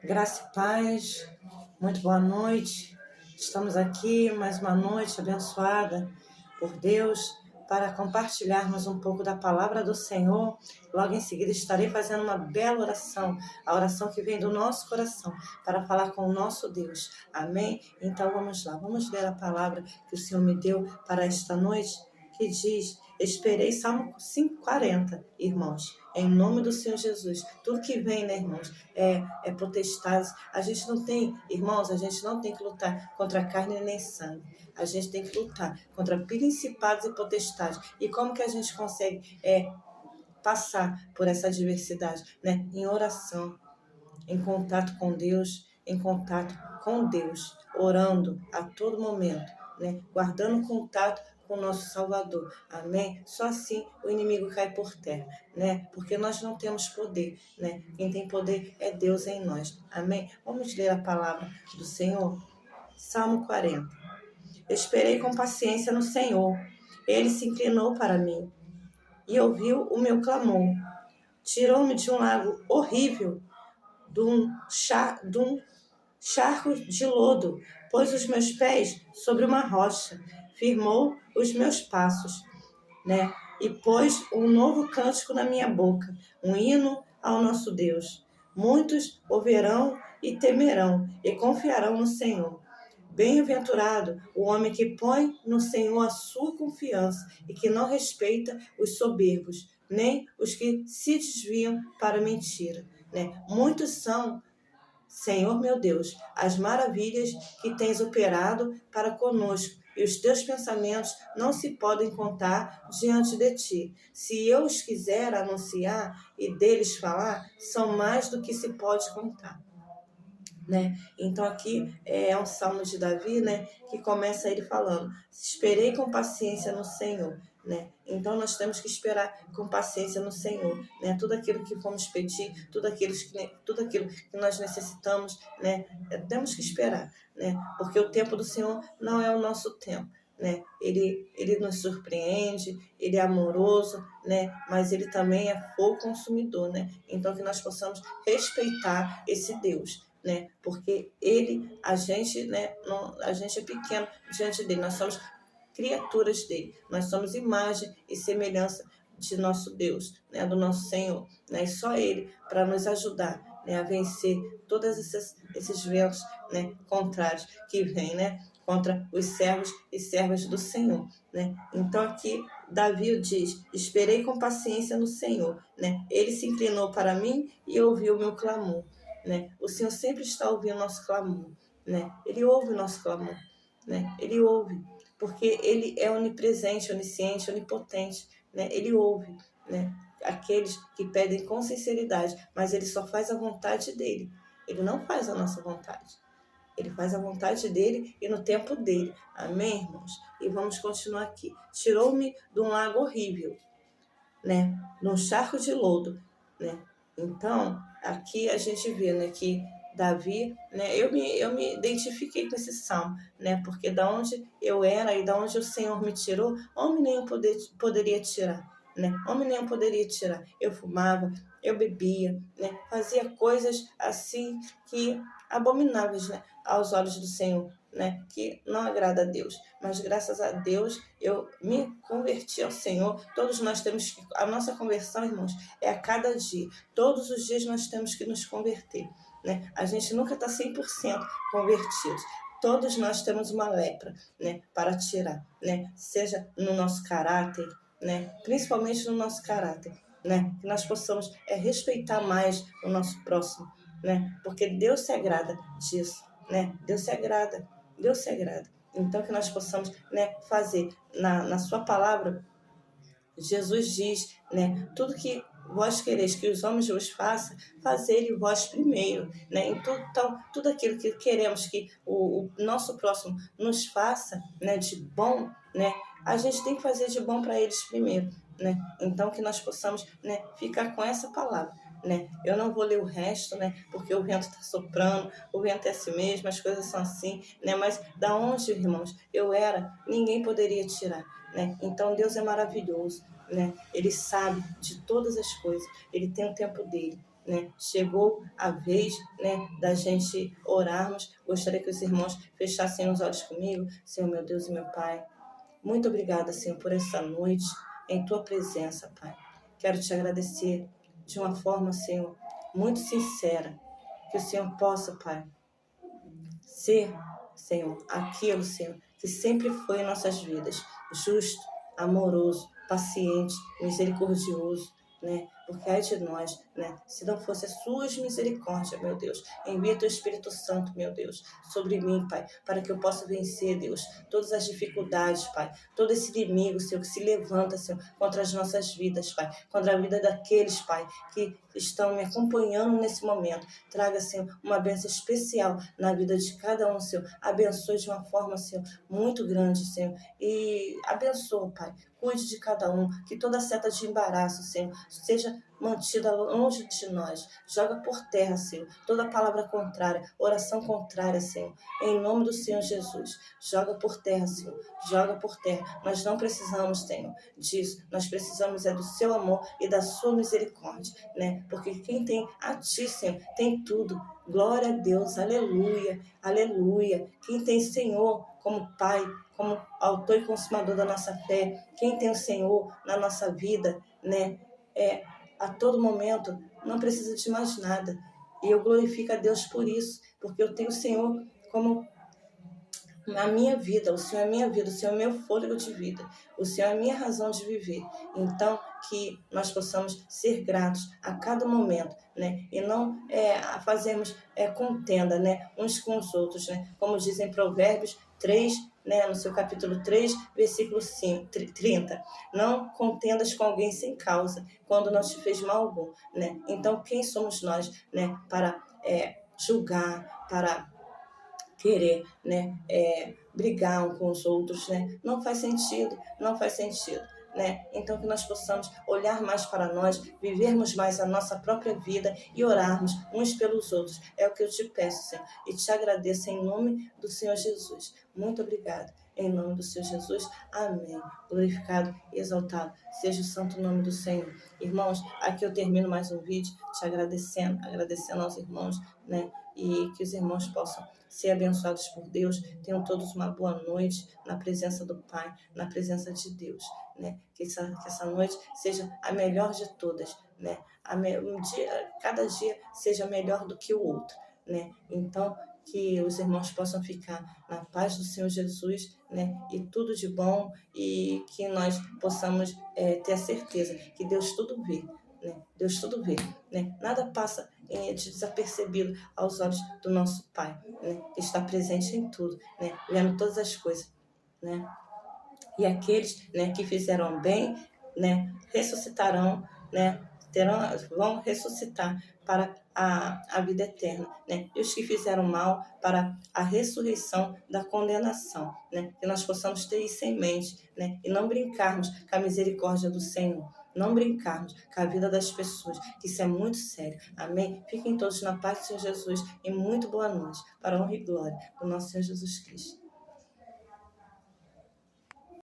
Graça e paz, muito boa noite. Estamos aqui mais uma noite abençoada por Deus para compartilharmos um pouco da palavra do Senhor. Logo em seguida estarei fazendo uma bela oração, a oração que vem do nosso coração para falar com o nosso Deus. Amém? Então vamos lá, vamos ler a palavra que o Senhor me deu para esta noite, que diz: esperei, Salmo 5:40, irmãos, em nome do Senhor Jesus. Tudo que vem, né, irmãos, é potestades. A gente não tem, irmãos, a gente não tem que lutar contra carne nem sangue. A gente tem que lutar contra principados e potestades. E como que a gente consegue passar por essa adversidade, né? Em oração, em contato com Deus, em contato com Deus, orando a todo momento, né? Guardando contato com o nosso Salvador. Amém? Só assim o inimigo cai por terra, né? Porque nós não temos poder, né? Quem tem poder é Deus em nós. Amém? Vamos ler a palavra do Senhor? Salmo 40. Esperei com paciência no Senhor. Ele se inclinou para mim e ouviu o meu clamor. Tirou-me de um lago horrível, de um charco de lodo, pôs os meus pés sobre uma rocha, firmou os meus passos, né? E pôs um novo cântico na minha boca, um hino ao nosso Deus. Muitos ouvirão e temerão e confiarão no Senhor. Bem-aventurado o homem que põe no Senhor a sua confiança e que não respeita os soberbos, nem os que se desviam para a mentira, né? Muitos são, Senhor meu Deus, as maravilhas que tens operado para conosco, e os teus pensamentos não se podem contar diante de ti. Se eu os quiser anunciar e deles falar, são mais do que se pode contar. Né? Então aqui é um salmo de Davi, né, que começa ele falando: esperei com paciência no Senhor, né? Então nós temos que esperar com paciência no Senhor, né? Tudo aquilo que fomos pedir, tudo aquilo que nós necessitamos, né, temos que esperar, né? Porque o tempo do Senhor não é o nosso tempo, né? Ele nos surpreende, ele é amoroso, né? Mas ele também é fogo consumidor, né? Então que nós possamos respeitar esse Deus, né? Porque a gente, né, a gente é pequeno diante dele, nós somos criaturas dele, nós somos imagem e semelhança de nosso Deus, né, do nosso Senhor, né? E só ele para nos ajudar, né, a vencer todos esses ventos, né, contrários que vêm, né, contra os servos e servas do Senhor, né? Então aqui Davi diz: esperei com paciência no Senhor, né? Ele se inclinou para mim e ouviu o meu clamor, né? O Senhor sempre está ouvindo o nosso clamor, né? Ele ouve o nosso clamor, né? Ele ouve, porque ele é onipresente, onisciente, onipotente, né? Ele ouve, né, aqueles que pedem com sinceridade, mas ele só faz a vontade dele. Ele não faz a nossa vontade. Ele faz a vontade dele e no tempo dele. Amém, irmãos? E vamos continuar aqui. Tirou-me de um lago horrível, né? Num charco de lodo, né? Então, aqui a gente vê, né, que Davi, né, eu me identifiquei com esse salmo, né? Porque da onde eu era e da onde o Senhor me tirou, homem nenhum poderia tirar, né? Homem nenhum poderia tirar. Eu fumava, eu bebia, né? Fazia coisas assim que abomináveis, né, aos olhos do Senhor, né, que não agrada a Deus. Mas graças a Deus eu me converti ao Senhor. Todos nós temos que, a nossa conversão, irmãos, é a cada dia. Todos os dias nós temos que nos converter, né? A gente nunca está 100% convertido. Todos nós temos uma lepra, né, para tirar, né? Seja no nosso caráter, né, principalmente no nosso caráter, né? Que nós possamos respeitar mais o nosso próximo, né? Porque Deus se agrada disso, né? Deus se agrada. Deus se agrada. Então, que nós possamos, né, fazer na sua palavra. Jesus diz, né, tudo que vós quereis que os homens vos façam, fazei vós primeiro, né? Então, tudo aquilo que queremos que o nosso próximo nos faça, né, de bom, né, a gente tem que fazer de bom para eles primeiro, né? Então, que nós possamos, né, ficar com essa palavra, né? Eu não vou ler o resto, né, porque o vento está soprando, o vento é assim mesmo, as coisas são assim, né? Mas da onde, irmãos, eu era, ninguém poderia tirar, né? Então Deus é maravilhoso, né? Ele sabe de todas as coisas, ele tem o tempo dele, né? Chegou a vez, né, da gente orarmos. Gostaria que os irmãos fechassem os olhos comigo. Senhor, meu Deus e meu Pai, muito obrigada, Senhor, por essa noite em Tua presença, Pai. Quero Te agradecer de uma forma, Senhor, muito sincera. Que o Senhor possa, Pai, ser, Senhor, aquilo, Senhor, que sempre foi em nossas vidas, justo, amoroso, paciente, misericordioso, né? Porque ai de nós, né? Se não fosse as suas misericórdias, meu Deus, envia teu Espírito Santo, meu Deus, sobre mim, Pai, para que eu possa vencer, Deus, todas as dificuldades, Pai, todo esse inimigo, Senhor, que se levanta, Senhor, contra as nossas vidas, Pai, contra a vida daqueles, Pai, que estão me acompanhando nesse momento. Traga, Senhor, uma bênção especial na vida de cada um, Senhor. Abençoe de uma forma, Senhor, muito grande, Senhor. E abençoe, Pai. Cuide de cada um. Que toda seta de embaraço, Senhor, seja mantida longe de nós. Joga por terra, Senhor. Toda palavra contrária, oração contrária, Senhor. Em nome do Senhor Jesus. Joga por terra, Senhor. Joga por terra. Nós não precisamos, Senhor, disso. Nós precisamos é do seu amor e da sua misericórdia, né? Porque quem tem a ti, Senhor, tem tudo. Glória a Deus. Aleluia. Aleluia. Quem tem Senhor como Pai, como autor e consumador da nossa fé, quem tem o Senhor na nossa vida, né? A todo momento, não precisa de mais nada. E eu glorifico a Deus por isso, porque eu tenho o Senhor como a minha vida, o Senhor é minha vida, o Senhor é meu fôlego de vida, o Senhor é a minha razão de viver. Então, que nós possamos ser gratos a cada momento, né? E não fazermos contenda, né? Uns com os outros, né? Como dizem Provérbios 3, né? No seu capítulo 3, versículo 5, 30. Não contendas com alguém sem causa, quando não te fez mal algum, né? Então, quem somos nós, né? Para julgar, para querer, né, brigar um com os outros, né? Não faz sentido, não faz sentido, né? Então que nós possamos olhar mais para nós, vivermos mais a nossa própria vida e orarmos uns pelos outros. É o que eu te peço, Senhor, e te agradeço em nome do Senhor Jesus. Muito obrigada. Em nome do Senhor Jesus, amém. Glorificado e exaltado seja o santo nome do Senhor. Irmãos, aqui eu termino mais um vídeo te agradecendo aos irmãos, né? E que os irmãos possam ser abençoados por Deus. Tenham todos uma boa noite na presença do Pai, na presença de Deus, né? Que essa noite seja a melhor de todas, né? Cada dia seja melhor do que o outro, né? Então, que os irmãos possam ficar na paz do Senhor Jesus, né? E tudo de bom, e que nós possamos ter a certeza que Deus tudo vê, né? Deus tudo vê, né? Nada passa desapercebido aos olhos do nosso Pai, né? Que está presente em tudo, né? Vendo todas as coisas, né? E aqueles, né, que fizeram bem, né, ressuscitarão, né, vão ressuscitar para a vida eterna, né? E os que fizeram mal para a ressurreição da condenação, né? Que nós possamos ter isso em mente, né? E não brincarmos com a misericórdia do Senhor. Não brincarmos com a vida das pessoas, que isso é muito sério. Amém? Fiquem todos na paz do Senhor Jesus e muito boa noite, para a honra e glória do nosso Senhor Jesus Cristo.